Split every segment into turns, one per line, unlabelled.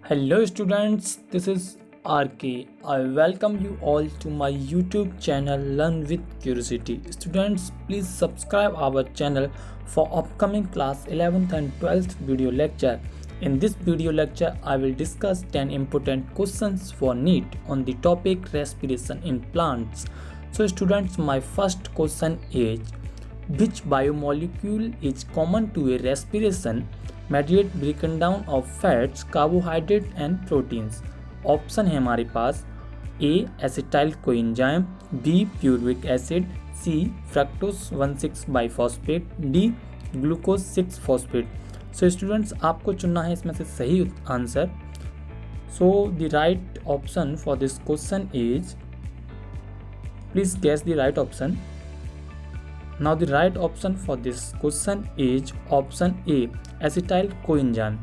Hello students, this is RK. I welcome you all to my YouTube channel Learn with Curiosity. Students, please subscribe our channel for upcoming class 11th and 12th video lecture. In this video lecture, I will discuss 10 important questions for NEET on the topic respiration in plants. So students, my first question is, which biomolecule is common to a respiration mediate breakdown of fats, carbohydrate and proteins? Option है हमारे पास A acetyl coenzyme, B pyruvic acid, C fructose 1,6 bisphosphate, D glucose 6 phosphate. So students, आपको चुनना है इसमें से सही answer. So the right option for this question is, please guess the right option. Now the right option for this question is option A, acetyl coenzyme.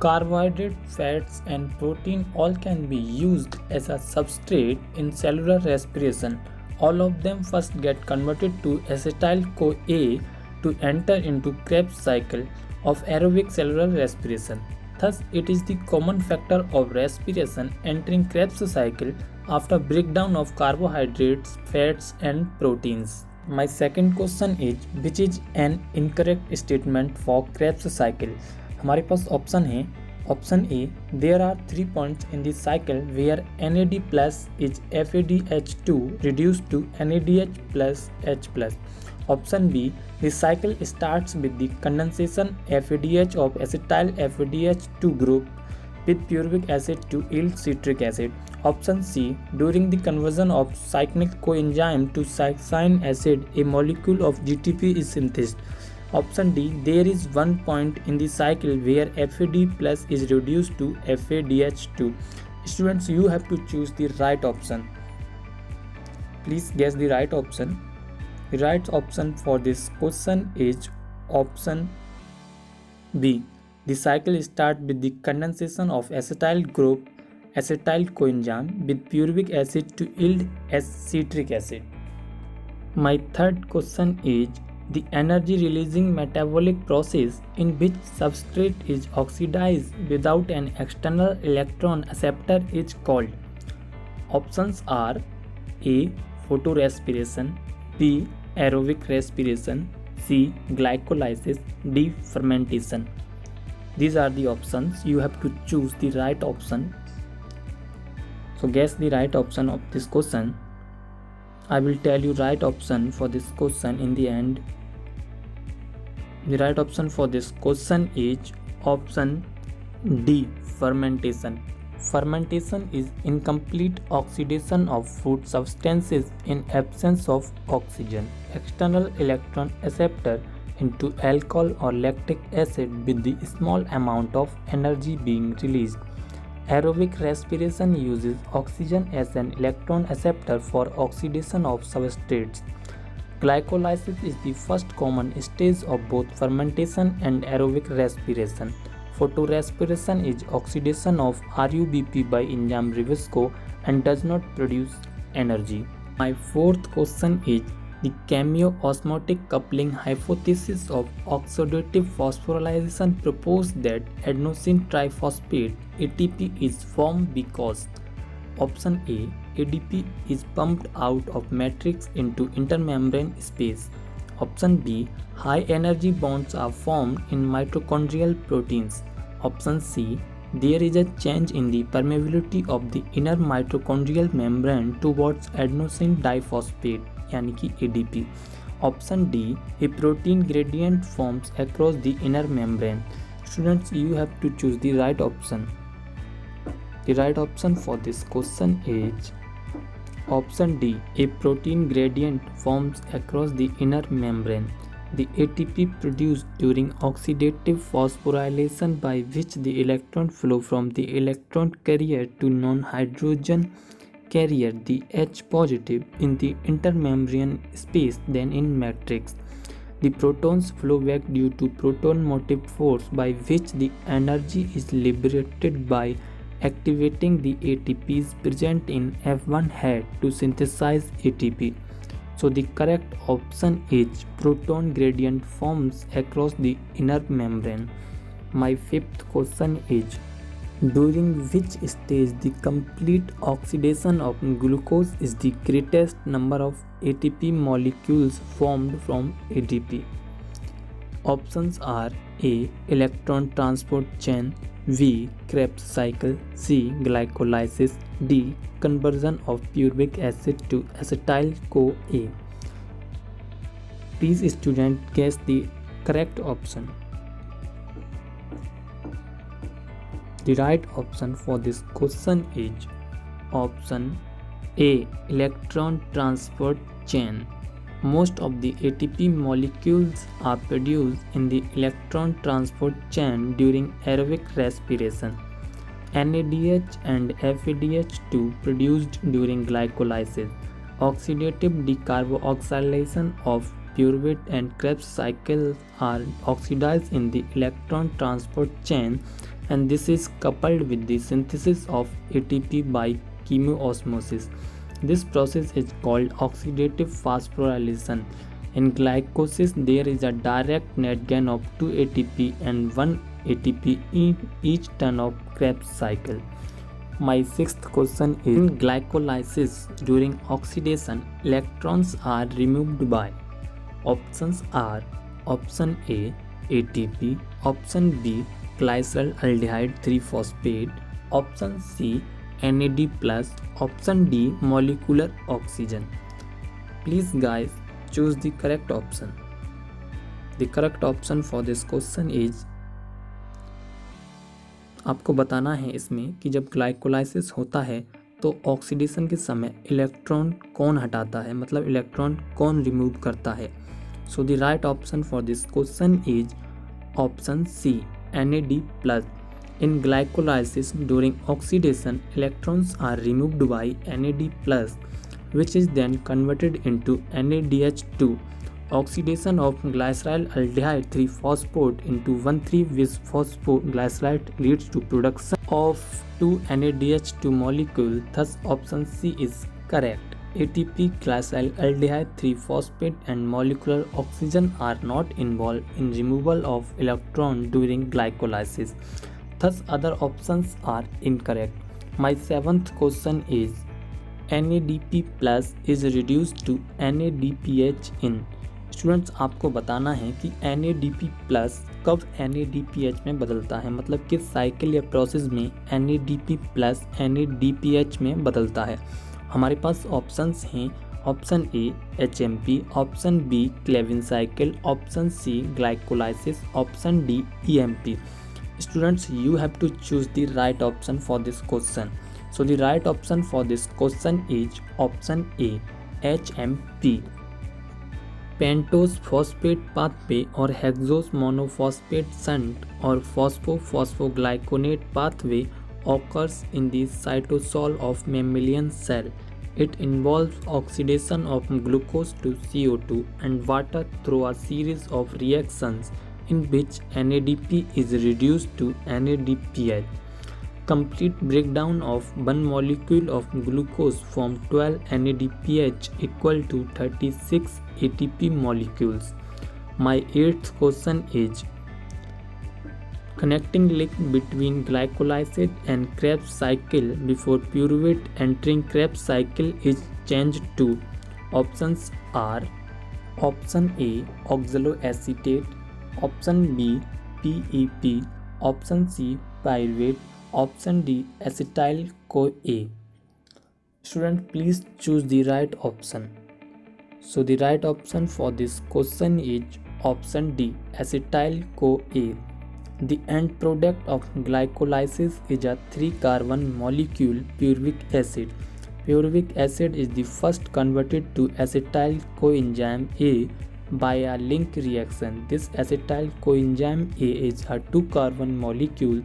Carbohydrate, fats and protein all can be used as a substrate in cellular respiration. All of them first get converted to acetyl-CoA to enter into Krebs cycle of aerobic cellular respiration. Thus, it is the common factor of respiration entering Krebs cycle after breakdown of carbohydrates, fats and proteins. My second question is, which is an incorrect statement for Krebs cycle? हमारे पास option है, option A, there are 3 points in the cycle where NAD plus is FADH2 reduced to NADH plus H plus. Option B, the cycle starts with the condensation FADH of acetyl FADH2 group with pyruvic acid to yield citric acid. Option C, during the conversion of cyclic coenzyme to cycline acid, a molecule of GTP is synthesized. Option D, there is one point in the cycle where FAD plus is reduced to FADH2. Students, you have to choose the right option. Please guess the right option. The right option for this question is option B. The cycle starts with the condensation of acetyl group acetyl coenzyme with pyruvic acid to yield citric acid. My third question is, the energy releasing metabolic process in which substrate is oxidized without an external electron acceptor is called. Options are A, photorespiration, B, aerobic respiration, C, glycolysis, D, fermentation. These are the options. You have to choose the right option. So guess the right option of this question. I will tell you right option for this question in the end. The right option for this question is option D, fermentation. Fermentation is incomplete oxidation of food substances in absence of oxygen, external electron acceptor into alcohol or lactic acid with the small amount of energy being released. Aerobic respiration uses oxygen as an electron acceptor for oxidation of substrates. Glycolysis is the first common stage of both fermentation and aerobic respiration. Photorespiration is oxidation of RUBP by enzyme Revesco and does not produce energy. My fourth question is, the chemiosmotic coupling hypothesis of oxidative phosphorylation proposed that adenosine triphosphate ATP is formed because option A, ADP is pumped out of matrix into intermembrane space. Option B, high energy bonds are formed in mitochondrial proteins. Option C, there is a change in the permeability of the inner mitochondrial membrane towards adenosine diphosphate यानी कि ADP. Option D, a protein gradient forms across the inner membrane. Students, you have to choose the right option. The right option for this question is option D, a protein gradient forms across the inner membrane. The ATP produced during oxidative phosphorylation by which the electron flow from the electron carrier to non-hydrogen carrier, the H positive, in the intermembrane space than in matrix. The protons flow back due to proton motive force by which the energy is liberated by activating the ATPs present in F1 hat to synthesize ATP. So the correct option is proton gradient forms across the inner membrane. My fifth question is, during which stage the complete oxidation of glucose is the greatest number of ATP molecules formed from ADP. Options are A. Electron transport chain, B. Krebs cycle, C. Glycolysis, D. Conversion of pyruvic acid to acetyl-CoA. Please student guess the correct option. The right option for this question is option A. Electron transport chain. Most of the ATP molecules are produced in the electron transport chain during aerobic respiration. NADH and FADH2 produced during glycolysis. Oxidative decarboxylation of pyruvate and Krebs cycles are oxidized in the electron transport chain, and this is coupled with the synthesis of ATP by chemoosmosis. This process is called oxidative phosphorylation. In glycolysis, there is a direct net gain of 2 ATP and 1 ATP in each turn of Krebs cycle. My sixth question is, in glycolysis, during oxidation, electrons are removed by. Options are option A, ATP, option B, glycerol aldehyde 3-phosphate, option C, NAD+, option D, molecular oxygen. Please guys choose the correct option. The correct option for this question is, आपको बताना है इसमें कि जब glycolysis होता है तो oxidation के समय इलेक्ट्रॉन कौन हटाता है, मतलब इलेक्ट्रॉन कौन रिमूव करता है. So the right option for this question is option C, NAD+. In glycolysis, during oxidation, electrons are removed by NAD+, which is then converted into NADH2. Oxidation of glycerol aldehyde 3-phosphate into 1,3-bisphosphoglycerate leads to production of 2 NADH2 molecules. Thus, option C is correct. ATP, glycerol aldehyde 3-phosphate, and molecular oxygen are not involved in removal of electron during glycolysis. Thus, other options are incorrect. My seventh question is, NADP+ is reduced to NADPH in. Students, आपको बताना है कि NADP+ कब NADPH में बदलता है, मतलब किस साइकिल या प्रोसेस में NADP+ NADPH में बदलता है. हमारे पास ऑप्शंस हैं, option A HMP, option B Calvin cycle, option C glycolysis, option D EMP. Students, you have to choose the right option for this question. So the right option for this question is option A, HMP. Pentose phosphate pathway or hexose monophosphate shunt or phosphoglyconate pathway occurs in the cytosol of mammalian cell. It involves oxidation of glucose to CO2 and water through a series of reactions in which NADP is reduced to NADPH. Complete breakdown of one molecule of glucose from 12 NADPH equal to 36 ATP molecules. My eighth question is, connecting link between glycolysis and Krebs cycle before pyruvate entering Krebs cycle is changed to. Options are option A, oxaloacetate, option B, PEP, option C, pyruvate, option D, acetyl-CoA. Student, please choose the right option. So the right option for this question is option D, acetyl-CoA. The end product of glycolysis is a 3-carbon molecule pyruvic acid. Pyruvic acid is the first converted to acetyl coenzyme A by a link reaction. This acetyl coenzyme A is a 2-carbon molecule.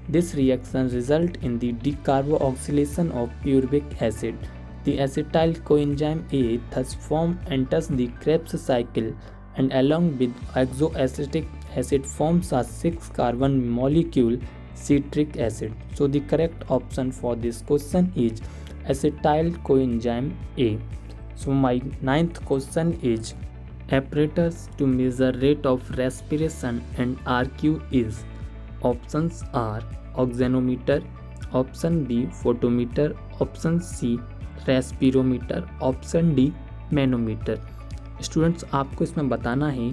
This reaction results in the decarboxylation of pyruvic acid. The acetyl coenzyme A thus enters the Krebs cycle and along with oxaloacetic acid forms a 6-carbon molecule, citric acid. So the correct option for this question is acetyl coenzyme A. So my ninth question is, apparatus to measure rate of respiration and RQ is. Options are oxygenometer, option B photometer, option C respirometer, option D manometer. Students, आपको इसमें बताना है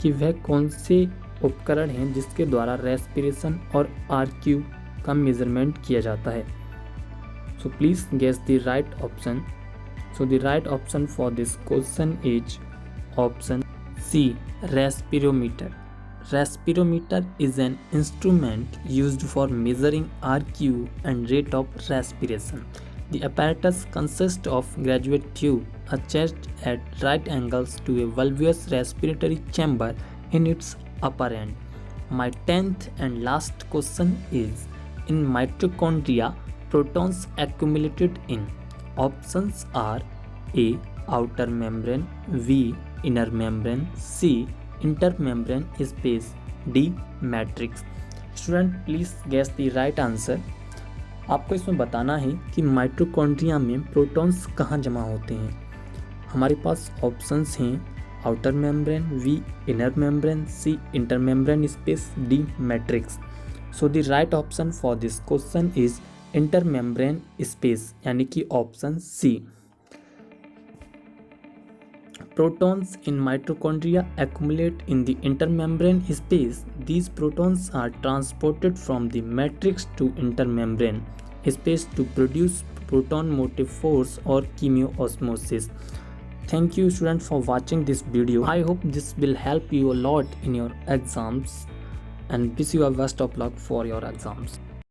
कि वह कौन से उपकरण हैं जिसके द्वारा रेस्पिरेशन और आरक्यू का मेजरमेंट किया जाता है। So please guess the right option. So the right option for this question is option C respirometer. Respirometer is an instrument used for measuring RQ and rate of respiration. The apparatus consists of graduate tube attached at right angles to a valvular respiratory chamber in its upper end. My 10th and last question is, in mitochondria, protons accumulated in. Options are A. Outer membrane, B. Inner membrane, C. Intermembrane space, D matrix. Student please guess the right answer. आपको इसमें बताना है कि mitochondria में protons कहाँ जमा होते हैं। हमारे पास ऑप्शंस हैं outer membrane, B inner membrane, C intermembrane space, D matrix. So the right option for this question is intermembrane space, यानी कि option C. Protons in mitochondria accumulate in the intermembrane space. These protons are transported from the matrix to intermembrane space to produce proton motive force or chemiosmosis. Thank you students for watching this video. I hope this will help you a lot in your exams and wish you a best of luck for your exams.